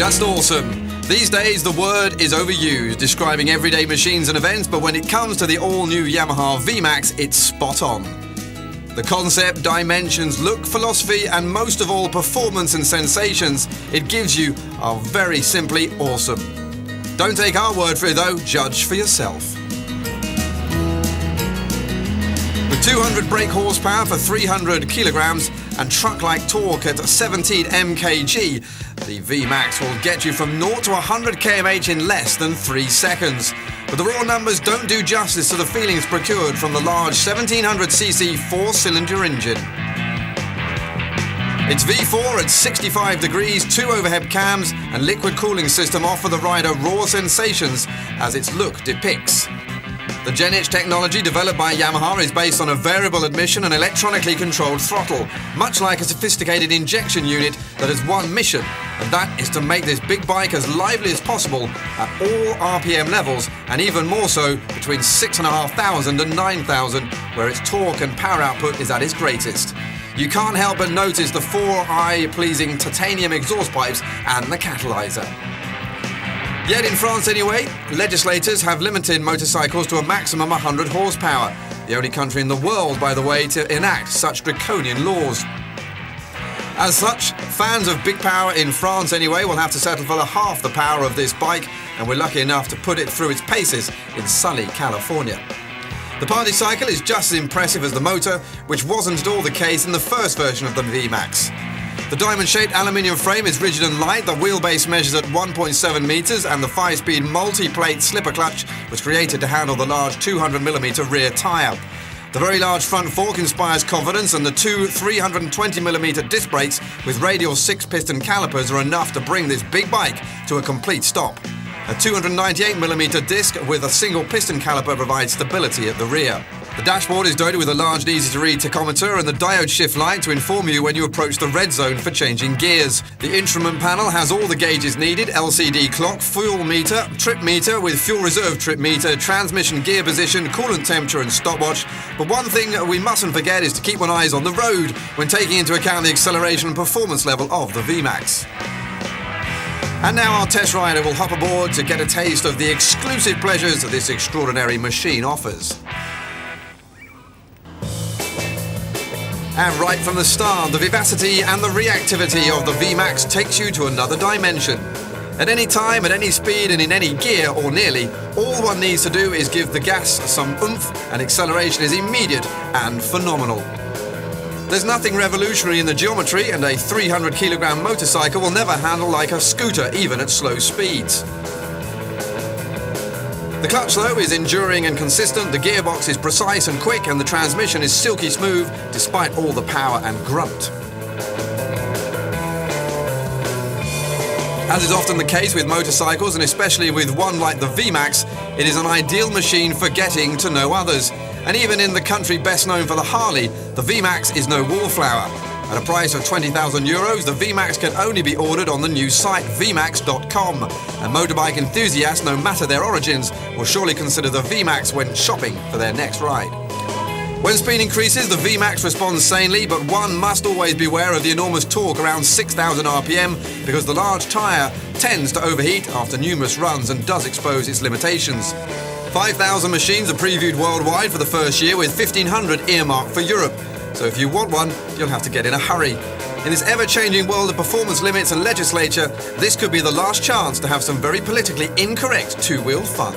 Just awesome. These days, the word is overused, describing everyday machines and events, but when it comes to the all-new Yamaha V-Max, it's spot on. The concept, dimensions, look, philosophy, and most of all, performance and sensations it gives you are very simply awesome. Don't take our word for it though, judge for yourself. With 200 brake horsepower for 300 kilograms and truck-like torque at 17 mpg, the V-Max will get you from 0 to 100 km/h in less than 3 seconds. But the raw numbers don't do justice to the feelings procured from the large 1700cc four-cylinder engine. Its V4 at 65 degrees, 2 overhead cams and liquid cooling system offer the rider raw sensations as its look depicts. The Gen-H technology developed by Yamaha is based on a variable admission and electronically controlled throttle, much like a sophisticated injection unit that has one mission, and that is to make this big bike as lively as possible at all RPM levels, and even more so between 6,500 and 9,000, where its torque and power output is at its greatest. You can't help but notice the four eye-pleasing titanium exhaust pipes and the catalyzer. Yet in France anyway, legislators have limited motorcycles to a maximum 100 horsepower, the only country in the world, by the way, to enact such draconian laws. As such, fans of big power in France anyway will have to settle for half the power of this bike, and we're lucky enough to put it through its paces in sunny California. The party cycle is just as impressive as the motor, which wasn't at all the case in the first version of the V-Max. The diamond-shaped aluminium frame is rigid and light, the wheelbase measures at 1.7 meters, and the 5-speed multi-plate slipper clutch was created to handle the large 200mm rear tyre. The very large front fork inspires confidence, and the two 320mm disc brakes with radial 6-piston calipers are enough to bring this big bike to a complete stop. A 298mm disc with a single piston caliper provides stability at the rear. The dashboard is dotted with a large and easy-to-read tachometer and the diode shift light to inform you when you approach the red zone for changing gears. The instrument panel has all the gauges needed: LCD clock, fuel meter, trip meter with fuel reserve trip meter, transmission gear position, coolant temperature and stopwatch. But one thing we mustn't forget is to keep one eye on the road when taking into account the acceleration and performance level of the V-Max. And now our test rider will hop aboard to get a taste of the exclusive pleasures that this extraordinary machine offers. And right from the start, the vivacity and the reactivity of the V-Max takes you to another dimension. At any time, at any speed and in any gear, or nearly, all one needs to do is give the gas some oomph, and acceleration is immediate and phenomenal. There's nothing revolutionary in the geometry, and a 300-kilogram motorcycle will never handle like a scooter, even at slow speeds. The clutch, though, is enduring and consistent, the gearbox is precise and quick, and the transmission is silky smooth despite all the power and grunt. As is often the case with motorcycles, and especially with one like the V-Max, it is an ideal machine for getting to know others. And even in the country best known for the Harley, the V-Max is no wallflower. At a price of €20,000, the V-Max can only be ordered on the new site VMAX.com, and motorbike enthusiasts, no matter their origins, will surely consider the V-Max when shopping for their next ride. When speed increases, the V-Max responds sanely, but one must always beware of the enormous torque around 6,000 RPM, because the large tyre tends to overheat after numerous runs and does expose its limitations. 5,000 machines are previewed worldwide for the first year, with 1,500 earmarked for Europe. So if you want one, you'll have to get in a hurry. In this ever-changing world of performance limits and legislature, this could be the last chance to have some very politically incorrect two-wheel fun.